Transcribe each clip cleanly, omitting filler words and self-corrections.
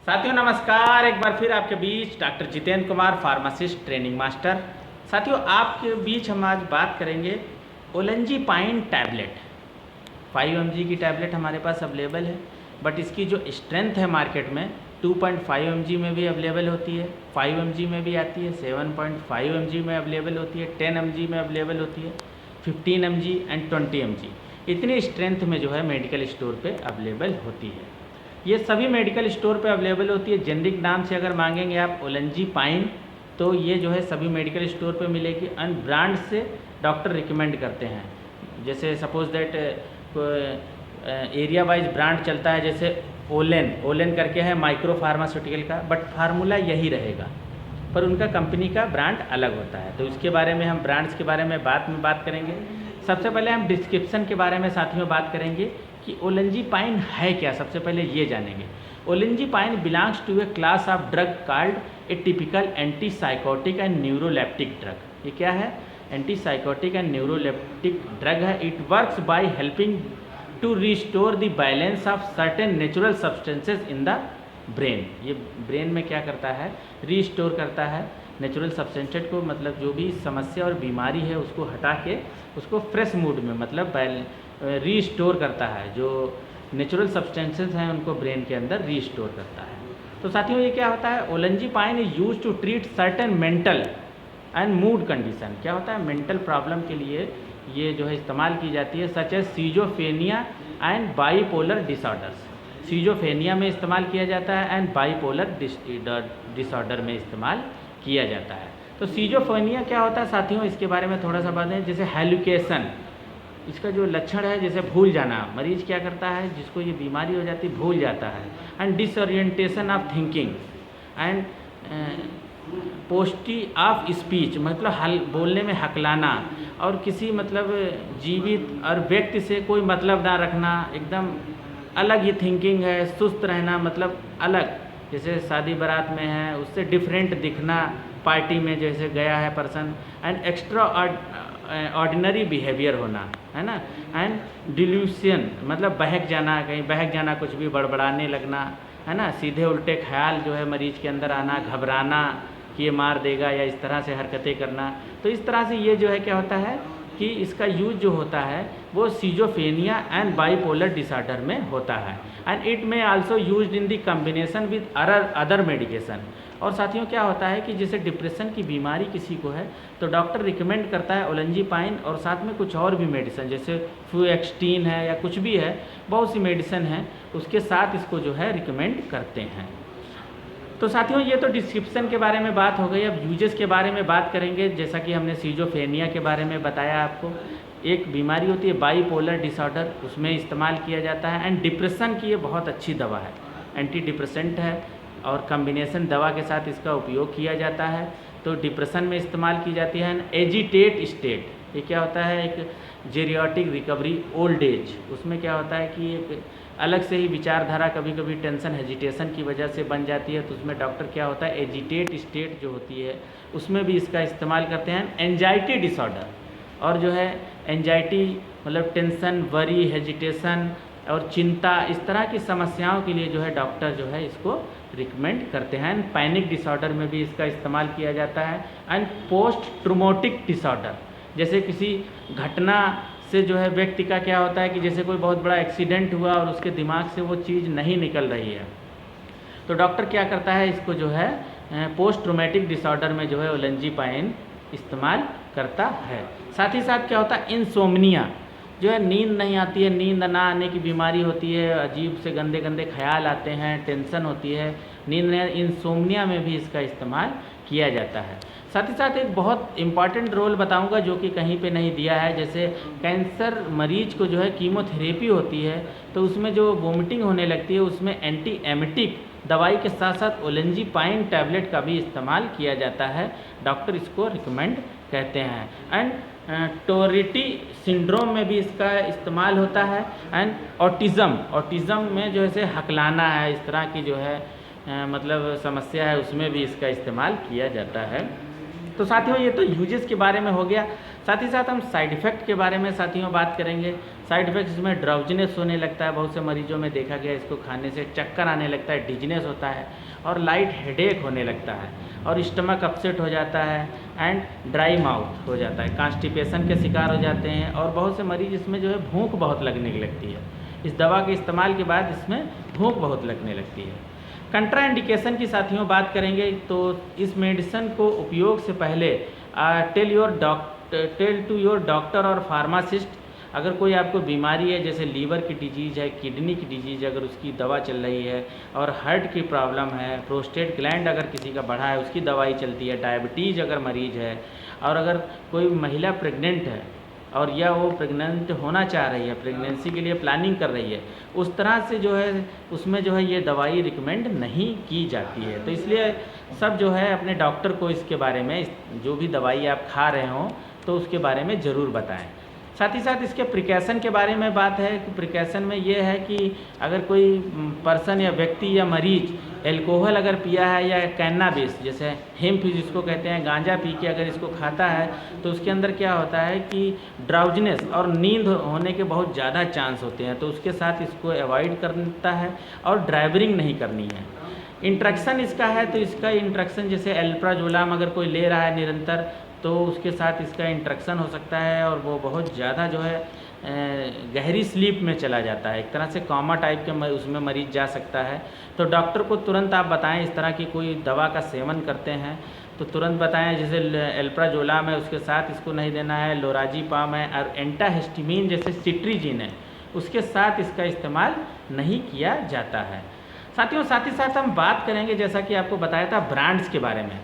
साथियों नमस्कार, एक बार फिर आपके बीच doctor Jitendra Kumar, pharmacist training master. साथियों आपके बीच हम आज बात करेंगे ओलेंजीपाइन टैबलेट। 5 mg की टैबलेट हमारे पास अवेलेबल है, बट इसकी जो स्ट्रेंथ है मार्केट में 2.5 mg में भी अवेलेबल होती है, 5 mg में भी आती है, 7.5 mg में अवेलेबल होती है, 10 mg में अवेलेबल होती है, 15 mg एंड 20 mg। इतनी स्ट्रेंथ में जो है मेडिकल स्टोर पे अवेलेबल होती है। ये सभी मेडिकल स्टोर पे अवेलेबल होती है। जेनरिक नाम से अगर मांगेंगे आप ओलेंजीपाइन, तो ये जो है सभी मेडिकल स्टोर पे मिलेगी। अन ब्रांड से डॉक्टर रिकमेंड करते हैं। जैसे suppose that area wise brand चलता है, जैसे ओलेन करके है माइक्रो फार्मास्यूटिकल का, बट फार्मूला यही रहेगा, पर उनका कंपनी का ब्रांड अलग होता है। तो इसके बारे में हम ब्रांड्स के बारे में बात करेंगे। सबसे पहले हम डिस्क्रिप्शन के बारे में साथियों बात करेंगे कि ओलेंजीपाइन है क्या। सबसे पहले ये जानेंगे। Olanzapine belongs to a class of drug called atypical antipsychotic and neuroleptic drug. ये क्या है? एंटीसाइकोटिक एंड न्यूरोलेप्टिक ड्रग है। It works by helping to restore the balance of certain natural substances in the brain. ये brain में क्या करता है? Restore करता है नेचुरल सब्सटेंसेज को, मतलब जो भी समस्या और बीमारी है उसको हटा के उसको फ्रेश मूड में मतलब रीस्टोर करता है। जो नेचुरल सब्सटेंसेस हैं उनको ब्रेन के अंदर रीस्टोर करता है। तो साथियों ये क्या होता है? Olanzapine is used to treat certain mental and mood condition. क्या होता है? मेंटल प्रॉब्लम के लिए ये जो है इस्तेमाल की जाती है, such as schizophrenia and bipolar disorders. Schizophrenia में इस्तेमाल किया जाता है एंड बाईपोलर डिसऑर्डर में इस्तेमाल किया जाता है। तो सीजोफेनिया क्या होता है साथियों, इसके बारे में थोड़ा सा बात है। जैसे हेलुकेशन, इसका जो लक्षण है जैसे भूल जाना, मरीज क्या करता है जिसको ये बीमारी हो जाती है भूल जाता है। And disorientation of thinking and poverty of speech, मतलब बोलने में हकलाना, और किसी मतलब जीवित और व्यक्ति से कोई मतलब ना रखना, एकदम अलग ही थिंकिंग है, सुस्त रहना, मतलब अलग, जैसे शादी बारात में है उससे डिफरेंट दिखना, पार्टी में जैसे गया है person, and extra ordinary behaviour होना, है ना। एंड डिल्यूशन, मतलब बहक जाना, कहीं बहक जाना, कुछ भी बड़बड़ाने लगना, है ना। सीधे उल्टे ख्याल जो है मरीज के अंदर आना, घबराना कि ये मार देगा या इस तरह से हरकतें करना। तो इस तरह से ये जो है क्या होता है कि इसका यूज जो होता है वो सीजोफेनिया एंड बाईपोलर डिसऑर्डर में होता है। एंड इट में also used in the combination with other medication. और साथियों क्या होता है कि जैसे डिप्रेशन की बीमारी किसी को है तो डॉक्टर रिकमेंड करता है ओलेंजीपाइन, और साथ में कुछ और भी मेडिसिन जैसे फ्लूएक्सटीन है या कुछ भी है, बहुत सी मेडिसिन है, उसके साथ इसको जो है रिकमेंड करते हैं। तो साथियों ये तो डिस्क्रिप्शन के बारे में बात हो गई। अब यूजेस के बारे में बात करेंगे। जैसा कि हमने सीजोफेनिया के बारे में बताया आपको, एक बीमारी होती है बाईपोलर डिसऑर्डर, उसमें इस्तेमाल किया जाता है। एंड डिप्रेशन की ये बहुत अच्छी दवा है, एंटी डिप्रेसेंट है, और कम्बिनेशन दवा के साथ इसका उपयोग किया जाता है। तो डिप्रेशन में इस्तेमाल की जाती है। एजिटेट स्टेट, ये क्या होता है? एक जेरियाटिक रिकवरी ओल्ड एज, उसमें क्या होता है कि एक अलग से ही विचारधारा कभी कभी टेंशन हेजिटेशन की वजह से बन जाती है, तो उसमें डॉक्टर क्या होता है एजिटेट स्टेट जो होती है उसमें भी इसका इस्तेमाल करते हैं। एंजाइटी डिसऑर्डर, और जो है एंजाइटी मतलब टेंशन, वरी, हेजिटेशन और चिंता, इस तरह की समस्याओं के लिए जो है डॉक्टर जो है इसको रिकमेंड करते हैं। पैनिक डिसऑर्डर में भी इसका इस्तेमाल किया जाता है। एंड पोस्ट ट्रोमेटिक डिसऑर्डर, जैसे किसी घटना से जो है व्यक्ति का क्या होता है कि जैसे कोई बहुत बड़ा एक्सीडेंट हुआ और उसके दिमाग से वो चीज़ नहीं निकल रही है, तो डॉक्टर क्या करता है इसको जो है पोस्ट ट्रोमेटिक डिसऑर्डर में जो है ओलेंजीपाइन इस्तेमाल करता है। साथ ही साथ क्या होता है इंसोम्निया, जो है नींद नहीं आती है, नींद ना आने की बीमारी होती है, अजीब से गंदे गंदे ख्याल आते हैं, टेंशन होती है, नींद नहीं, इंसोम्निया में भी इसका इस्तेमाल किया जाता है। साथ ही साथ एक बहुत इम्पॉर्टेंट रोल बताऊंगा जो कि कहीं पे नहीं दिया है। जैसे कैंसर मरीज को जो है कीमोथेरेपी होती है तो उसमें जो वोमिटिंग होने लगती है उसमें एंटी एमिटिक दवाई के साथ साथ ओलेंजीपाइन टैबलेट का भी इस्तेमाल किया जाता है। डॉक्टर इसको रिकमेंड कहते हैं। एंड टोरिटी सिंड्रोम में भी इसका इस्तेमाल होता है। एंड ऑटिज़म में जो है हकलाना है, इस तरह की जो है मतलब समस्या है, उसमें भी इसका इस्तेमाल किया जाता है। तो साथियों ये तो यूजेस के बारे में हो गया। साथ ही साथ हम साइड इफ़ेक्ट के बारे में साथियों बात करेंगे। साइड इफ़ेक्ट्स इसमें ड्राउजीनेस होने लगता है, बहुत से मरीजों में देखा गया इसको खाने से चक्कर आने लगता है, डिजीनेस होता है और लाइट हेडेक होने लगता है और स्टमक अपसेट हो जाता है एंड ड्राई माउथ हो जाता है, कॉन्स्टिपेशन के शिकार हो जाते हैं और बहुत से मरीज इसमें जो है भूख बहुत लगने लगती है। इस दवा के इस्तेमाल के बाद इसमें भूख बहुत लगने लगती है। कंट्राइंडिकेशन की साथियों बात करेंगे तो इस मेडिसिन को उपयोग से पहले टेल टू योर डॉक्टर और फार्मासिस्ट, अगर कोई आपको बीमारी है जैसे लीवर की डिजीज़ है, किडनी की डिजीज़ अगर उसकी दवा चल रही है और हार्ट की प्रॉब्लम है, प्रोस्टेट ग्लैंड अगर किसी का बढ़ा है उसकी दवाई चलती है, डायबिटीज़ अगर मरीज है और अगर कोई महिला प्रेग्नेंट है और या वो प्रेग्नेंट होना चाह रही है, प्रेगनेंसी के लिए प्लानिंग कर रही है, उस तरह से जो है उसमें जो है ये दवाई रिकमेंड नहीं की जाती है। तो इसलिए सब जो है अपने डॉक्टर को इसके बारे में, जो भी दवाई आप खा रहे हों तो उसके बारे में ज़रूर बताएं। साथ ही साथ इसके प्रिकॉशन के बारे में बात है कि प्रिकॉशन में ये है कि अगर कोई पर्सन या व्यक्ति या मरीज एल्कोहल अगर पिया है या कैनाबिस जैसे हेम्प जिसको कहते हैं, गांजा पी के अगर इसको खाता है तो उसके अंदर क्या होता है कि ड्राउजनेस और नींद होने के बहुत ज़्यादा चांस होते हैं, तो उसके साथ इसको अवॉइड करता है और ड्राइवरिंग नहीं करनी है। इंट्रैक्शन इसका है तो इसका इंट्रैक्शन जैसे एल्प्राजोलाम अगर कोई ले रहा है निरंतर तो उसके साथ इसका इंट्रैक्शन हो सकता है और वो बहुत ज़्यादा जो है गहरी स्लीप में चला जाता है, एक तरह से कॉमा टाइप के उसमें मरीज जा सकता है। तो डॉक्टर को तुरंत आप बताएं, इस तरह की कोई दवा का सेवन करते हैं तो तुरंत बताएं, जैसे एल्प्राजोलाम है उसके साथ इसको नहीं देना है, लोराजीपाम है और एंटाहिस्टामिन जैसे सिट्रीजिन है उसके साथ इसका इस्तेमाल नहीं किया जाता है। साथियों साथ ही साथ हम बात करेंगे जैसा कि आपको बताया था ब्रांड्स के बारे में।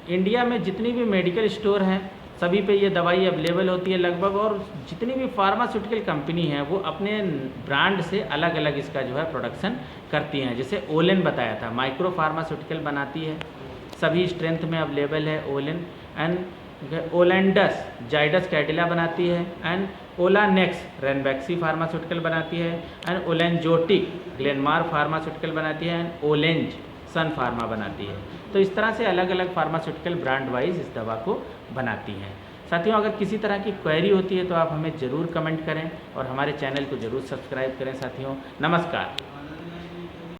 इंडिया में जितनी भी मेडिकल स्टोर हैं सभी पे ये दवाई अवेलेबल होती है लगभग, और जितनी भी फार्मास्यूटिकल कंपनी है वो अपने ब्रांड से अलग अलग इसका जो है प्रोडक्शन करती हैं। जैसे ओलेन बताया था, माइक्रो फार्मास्यूटिकल बनाती है, सभी स्ट्रेंथ में अवेलेबल है ओलेन। एंड ओलेंडस जाइडस कैडिला बनाती है एंड ओलानेक्स रेनबैक्सी फार्मास्यूटिकल बनाती है एंड ओलेंजोटिक ग्लेनमार्क फार्मास्यूटिकल बनाती है एंड ओलेंज सन फार्मा बनाती है। तो इस तरह से अलग अलग फार्मास्यूटिकल ब्रांड वाइज इस दवा को बनाती हैं। साथियों अगर किसी तरह की क्वेरी होती है तो आप हमें ज़रूर कमेंट करें और हमारे चैनल को ज़रूर सब्सक्राइब करें। साथियों नमस्कार।